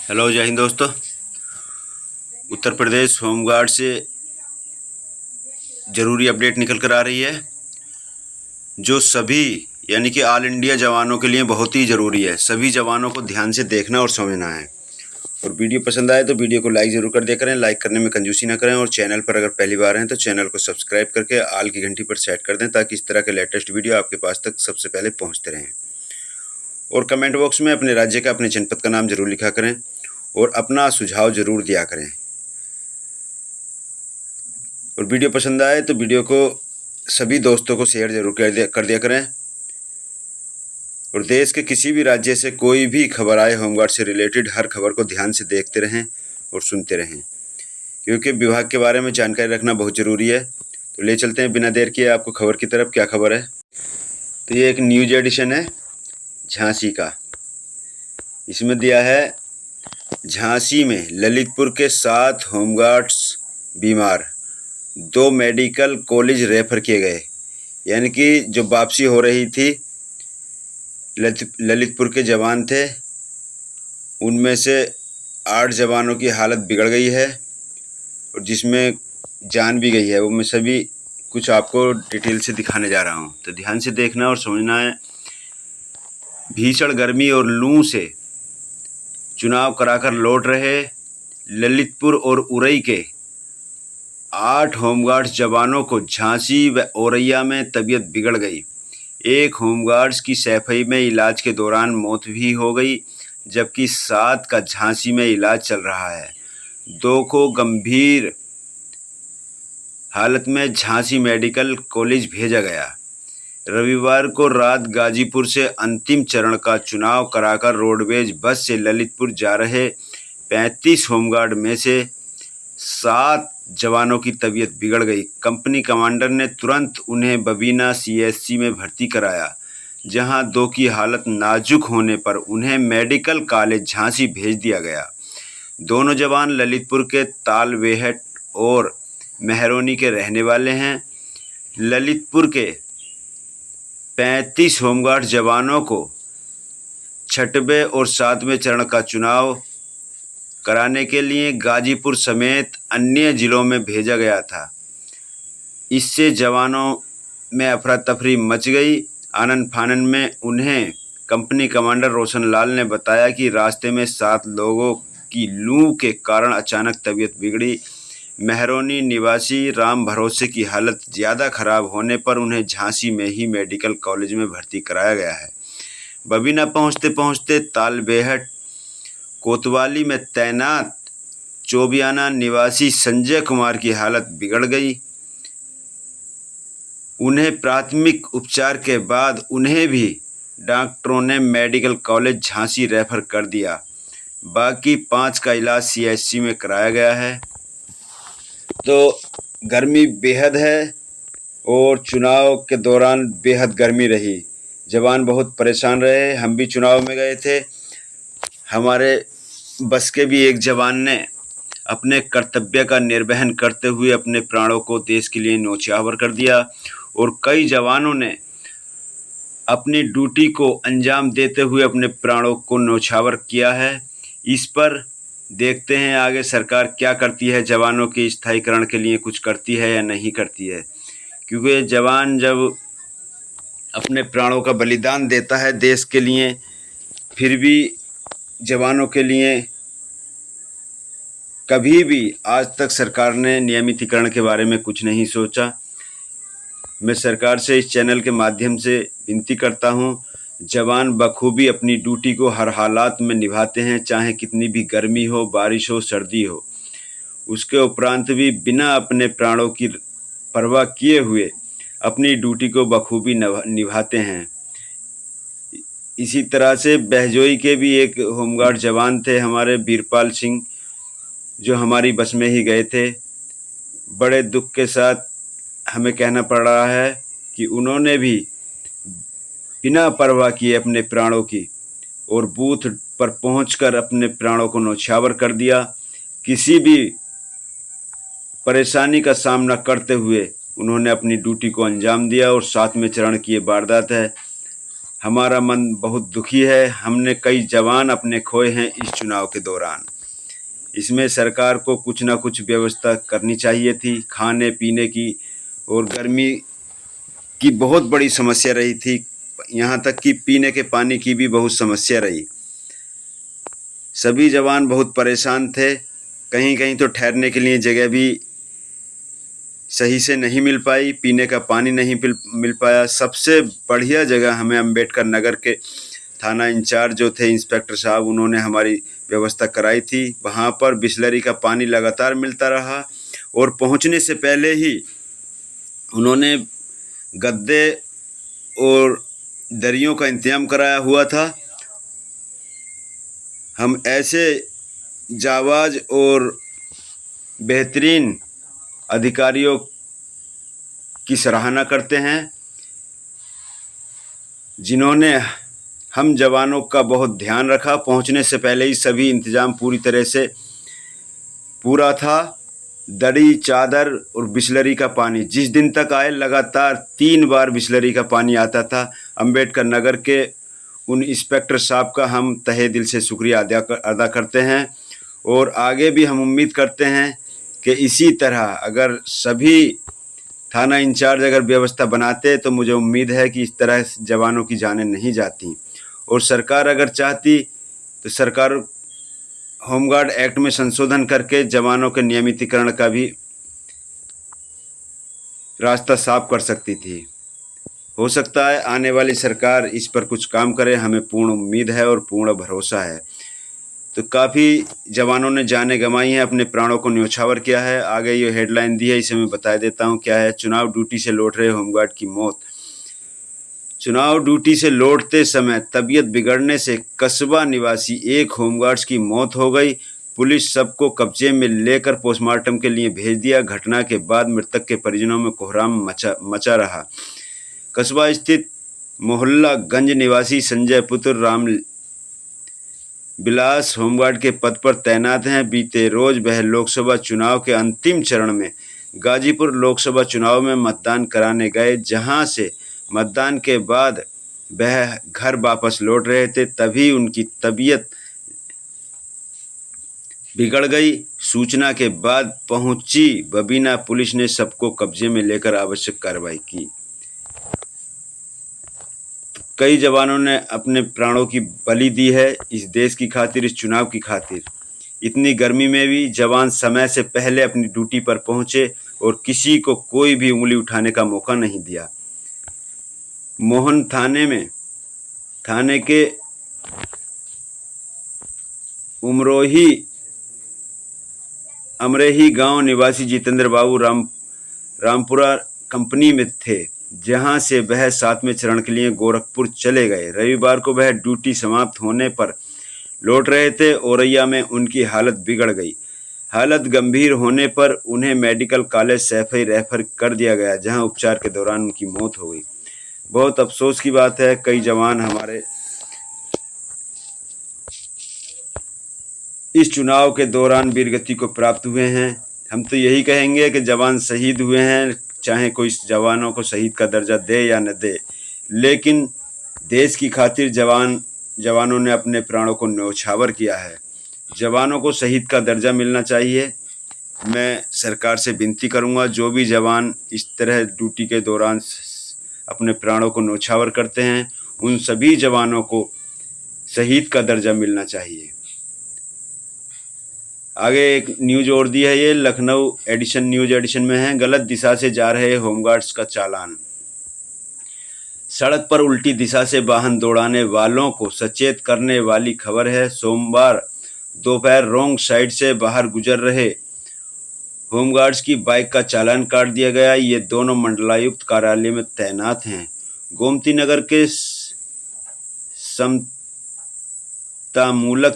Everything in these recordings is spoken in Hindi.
हेलो, जय हिंद दोस्तों। उत्तर प्रदेश होमगार्ड से ज़रूरी अपडेट निकल कर आ रही है जो सभी यानी कि ऑल इंडिया जवानों के लिए बहुत ही ज़रूरी है। सभी जवानों को ध्यान से देखना और समझना है। और वीडियो पसंद आए तो वीडियो को लाइक ज़रूर कर दिया करें। लाइक करने में कंजूसी ना करें और चैनल पर अगर पहली बार हैं तो चैनल को सब्सक्राइब करके ऑल की घंटी पर सेट कर दें ताकि इस तरह के लेटेस्ट वीडियो आपके पास तक सबसे पहले पहुँचते रहें। और कमेंट बॉक्स में अपने राज्य का, अपने जनपद का नाम ज़रूर लिखा करें और अपना सुझाव ज़रूर दिया करें। और वीडियो पसंद आए तो वीडियो को सभी दोस्तों को शेयर जरूर कर दिया करें। और देश के किसी भी राज्य से कोई भी खबर आए होमगार्ड से रिलेटेड, हर खबर को ध्यान से देखते रहें और सुनते रहें, क्योंकि विभाग के बारे में जानकारी रखना बहुत ज़रूरी है। तो ले चलते हैं बिना देर किए आपको खबर की तरफ। क्या खबर है? तो ये एक न्यूज एडिशन है झांसी का। इसमें दिया है, झांसी में ललितपुर के 7 होमगार्ड्स बीमार, 2 मेडिकल कॉलेज रेफर किए गए। यानी कि जो वापसी हो रही थी, ललितपुर के जवान थे, उनमें से 8 जवानों की हालत बिगड़ गई है और जिसमें जान भी गई है। वो मैं सभी कुछ आपको डिटेल से दिखाने जा रहा हूँ, तो ध्यान से देखना और समझना है। भीषण गर्मी और लू से चुनाव कराकर लौट रहे ललितपुर और उरई के 8 होमगार्ड्स जवानों को झांसी व औरैया में तबीयत बिगड़ गई। एक होमगार्ड्स की सैफई में इलाज के दौरान मौत भी हो गई, जबकि 7 का झांसी में इलाज चल रहा है। 2 को गंभीर हालत में झांसी मेडिकल कॉलेज भेजा गया। रविवार को रात गाजीपुर से अंतिम चरण का चुनाव कराकर रोडवेज बस से ललितपुर जा रहे 35 होमगार्ड में से 7 जवानों की तबीयत बिगड़ गई। कंपनी कमांडर ने तुरंत उन्हें बबीना सीएचसी में भर्ती कराया, जहां 2 की हालत नाजुक होने पर उन्हें मेडिकल कॉलेज झांसी भेज दिया गया। दोनों जवान ललितपुर के तालबेहट और मेहरौनी के रहने वाले हैं। ललितपुर के 35 होमगार्ड जवानों को 6वें और 7वें चरण का चुनाव कराने के लिए गाजीपुर समेत अन्य जिलों में भेजा गया था। इससे जवानों में अफरा तफरी मच गई। आनन फानन में उन्हें कंपनी कमांडर रोशन लाल ने बताया कि रास्ते में 7 लोगों की लू के कारण अचानक तबीयत बिगड़ी। मेहरौनी निवासी राम भरोसे की हालत ज़्यादा खराब होने पर उन्हें झांसी में ही मेडिकल कॉलेज में भर्ती कराया गया है। बबीना पहुंचते पहुंचते तालबेहट कोतवाली में तैनात चौबियाना निवासी संजय कुमार की हालत बिगड़ गई। उन्हें प्राथमिक उपचार के बाद उन्हें भी डॉक्टरों ने मेडिकल कॉलेज झांसी रेफर कर दिया। बाकी 5 का इलाज सीएचसी में कराया गया है। तो गर्मी बेहद है और चुनाव के दौरान बेहद गर्मी रही। जवान बहुत परेशान रहे। हम भी चुनाव में गए थे। हमारे बस के भी एक जवान ने अपने कर्तव्य का निर्वहन करते हुए अपने प्राणों को देश के लिए न्यौछावर कर दिया और कई जवानों ने अपनी ड्यूटी को अंजाम देते हुए अपने प्राणों को न्यौछावर किया है। इस पर देखते हैं आगे सरकार क्या करती है। जवानों के स्थायीकरण के लिए कुछ करती है या नहीं करती है, क्योंकि जवान जब अपने प्राणों का बलिदान देता है देश के लिए, फिर भी जवानों के लिए कभी भी आज तक सरकार ने नियमितीकरण के बारे में कुछ नहीं सोचा। मैं सरकार से इस चैनल के माध्यम से विनती करता हूं, जवान बखूबी अपनी ड्यूटी को हर हालात में निभाते हैं, चाहे कितनी भी गर्मी हो, बारिश हो, सर्दी हो। उसके उपरांत भी बिना अपने प्राणों की परवाह किए हुए अपनी ड्यूटी को बखूबी निभाते हैं। इसी तरह से बहजोई के भी एक होमगार्ड जवान थे हमारे वीरपाल सिंह, जो हमारी बस में ही गए थे। बड़े दुख के साथ हमें कहना पड़ रहा है कि उन्होंने भी बिना परवाह किए अपने प्राणों की और बूथ पर पहुंचकर अपने प्राणों को न्यौछावर कर दिया। किसी भी परेशानी का सामना करते हुए उन्होंने अपनी ड्यूटी को अंजाम दिया और 7वें चरण की ये वारदात है। हमारा मन बहुत दुखी है। हमने कई जवान अपने खोए हैं इस चुनाव के दौरान। इसमें सरकार को कुछ ना कुछ व्यवस्था करनी चाहिए थी। खाने पीने की और गर्मी की बहुत बड़ी समस्या रही थी। यहाँ तक कि पीने के पानी की भी बहुत समस्या रही। सभी जवान बहुत परेशान थे। कहीं कहीं तो ठहरने के लिए जगह भी सही से नहीं मिल पाई, पीने का पानी नहीं मिल पाया। सबसे बढ़िया जगह हमें अंबेडकर नगर के थाना इंचार्ज जो थे इंस्पेक्टर साहब, उन्होंने हमारी व्यवस्था कराई थी। वहाँ पर बिसलरी का पानी लगातार मिलता रहा और पहुँचने से पहले ही उन्होंने गद्दे और दरियों का इंतजाम कराया हुआ था। हम ऐसे जाबाज और बेहतरीन अधिकारियों की सराहना करते हैं जिन्होंने हम जवानों का बहुत ध्यान रखा। पहुंचने से पहले ही सभी इंतजाम पूरी तरह से पूरा था। दरी, चादर और बिसलरी का पानी जिस दिन तक आए लगातार 3 बार बिसलरी का पानी आता था। अंबेडकर नगर के उन इंस्पेक्टर साहब का हम तहे दिल से शुक्रिया अदा करते हैं और आगे भी हम उम्मीद करते हैं कि इसी तरह अगर सभी थाना इंचार्ज अगर व्यवस्था बनाते तो मुझे उम्मीद है कि इस तरह जवानों की जानें नहीं जाती। और सरकार अगर चाहती तो सरकार होमगार्ड एक्ट में संशोधन करके जवानों के नियमितीकरण का भी रास्ता साफ कर सकती थी। हो सकता है आने वाली सरकार इस पर कुछ काम करे, हमें पूर्ण उम्मीद है और पूर्ण भरोसा है। तो काफ़ी जवानों ने जानें गंवाई हैं, अपने प्राणों को न्यौछावर किया है। आगे ये हेडलाइन दी है, इसे मैं बता देता हूँ क्या है। चुनाव ड्यूटी से लौट रहे होमगार्ड की मौत। चुनाव ड्यूटी से लौटते समय तबीयत बिगड़ने से कस्बा निवासी एक होमगार्ड्स की मौत हो गई। पुलिस सबको कब्जे में लेकर पोस्टमार्टम के लिए भेज दिया। घटना के बाद मृतक के परिजनों में कोहराम मचा रहा। कस्बा स्थित मोहल्ला गंज निवासी संजय पुत्र राम बिलास होमगार्ड के पद पर तैनात हैं। बीते रोज वह लोकसभा चुनाव के अंतिम चरण में गाजीपुर लोकसभा चुनाव में मतदान कराने गए, जहां से मतदान के बाद वह घर वापस लौट रहे थे, तभी उनकी तबीयत बिगड़ गई। सूचना के बाद पहुंची बबीना पुलिस ने सबको कब्जे में लेकर आवश्यक कार्रवाई की। कई जवानों ने अपने प्राणों की बलि दी है इस देश की खातिर, इस चुनाव की खातिर। इतनी गर्मी में भी जवान समय से पहले अपनी ड्यूटी पर पहुंचे और किसी को कोई भी उंगली उठाने का मौका नहीं दिया। मोहन थाने के अमरेही गांव निवासी जितेंद्र बाबू रामपुरा कंपनी में थे, जहां से वह 7वें चरण के लिए गोरखपुर चले गए। रविवार को वह ड्यूटी समाप्त होने पर लौट रहे थे। औरैया में उनकी हालत बिगड़ गई। हालत गंभीर होने पर उन्हें मेडिकल कॉलेज सैफई रेफर कर दिया गया, जहां उपचार के दौरान उनकी मौत हो गई। बहुत अफसोस की बात है, कई जवान हमारे इस चुनाव के दौरान वीरगति को प्राप्त हुए हैं। हम तो यही कहेंगे कि जवान शहीद हुए हैं, चाहे कोई जवानों को शहीद का दर्जा दे या न दे, लेकिन देश की खातिर जवानों ने अपने प्राणों को न्यौछावर किया है। जवानों को शहीद का दर्जा मिलना चाहिए। मैं सरकार से विनती करूंगा, जो भी जवान इस तरह ड्यूटी के दौरान अपने प्राणों को न्यौछावर करते हैं, उन सभी जवानों को शहीद का दर्जा मिलना चाहिए। आगे एक न्यूज और दी है, ये लखनऊ न्यूज एडिशन में है। गलत दिशा से जा रहे होमगार्ड्स का चालान। सड़क पर उल्टी दिशा से वाहन दौड़ाने वालों को सचेत करने वाली खबर है। सोमवार दोपहर रोंग साइड से बाहर गुजर रहे होमगार्ड्स की बाइक का चालान काट दिया गया। ये दोनों मंडलायुक्त कार्यालय में तैनात हैं। गोमती नगर के समतामूलक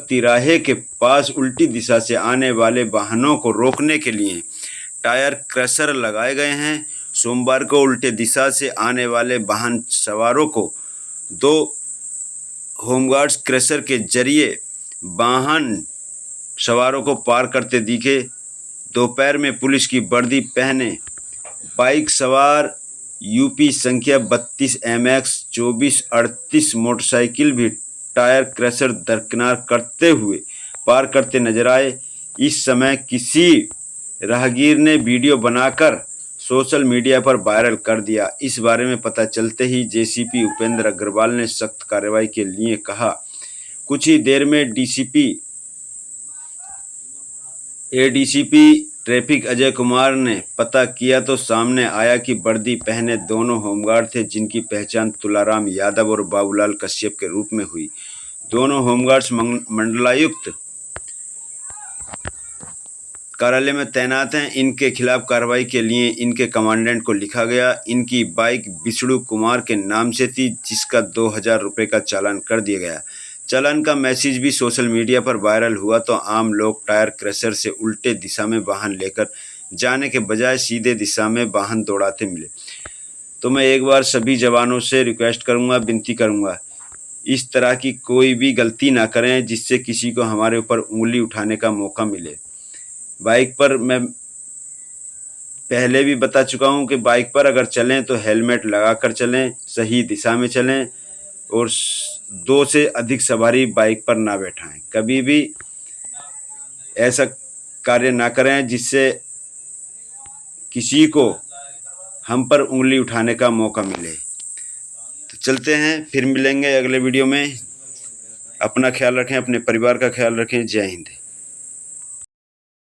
तिराहे के पास उल्टी दिशा से आने वाले वाहनों को रोकने के लिए टायर क्रशर लगाए गए हैं। सोमवार को उल्टे दिशा से आने वाले वाहन सवारों को 2 होमगार्ड्स क्रशर के जरिए वाहन सवारों को पार करते दिखे। दोपहर में पुलिस की वर्दी पहने बाइक सवार यूपी संख्या 32 MX 2438 मोटरसाइकिल भी टायर क्रशर दरकिनार करते हुए पार करते नजर आए। इस समय किसी राहगीर ने वीडियो बनाकर सोशल मीडिया पर वायरल कर दिया। इस बारे में पता चलते ही जेसीपी उपेंद्र अग्रवाल ने सख्त कार्रवाई के लिए कहा। कुछ ही देर में एडीसीपी ट्रैफिक अजय कुमार ने पता किया तो सामने आया कि वर्दी पहने दोनों होमगार्ड थे, जिनकी पहचान तुलाराम यादव और बाबूलाल कश्यप के रूप में हुई। दोनों होमगार्ड्स मंडलायुक्त कार्यालय में तैनात हैं। इनके खिलाफ कार्रवाई के लिए इनके कमांडेंट को लिखा गया। इनकी बाइक विष्णु कुमार के नाम से थी, जिसका 2000 रुपये का चालान कर दिया गया। चालान का मैसेज भी सोशल मीडिया पर वायरल हुआ तो आम लोग टायर क्रशर से उल्टे दिशा में वाहन लेकर जाने के बजाय सीधे दिशा में वाहन दौड़ाते मिले। तो मैं एक बार सभी जवानों से रिक्वेस्ट करूंगा, विनती करूंगा, इस तरह की कोई भी गलती ना करें जिससे किसी को हमारे ऊपर उंगली उठाने का मौका मिले। बाइक पर मैं पहले भी बता चुका हूं कि बाइक पर अगर चलें तो हेलमेट लगाकर चलें, सही दिशा में चलें और 2 से अधिक सवारी बाइक पर ना बैठाएं। कभी भी ऐसा कार्य ना करें जिससे किसी को हम पर उंगली उठाने का मौका मिले। तो चलते हैं, फिर मिलेंगे अगले वीडियो में। अपना ख्याल रखें, अपने परिवार का ख्याल रखें। जय हिंद।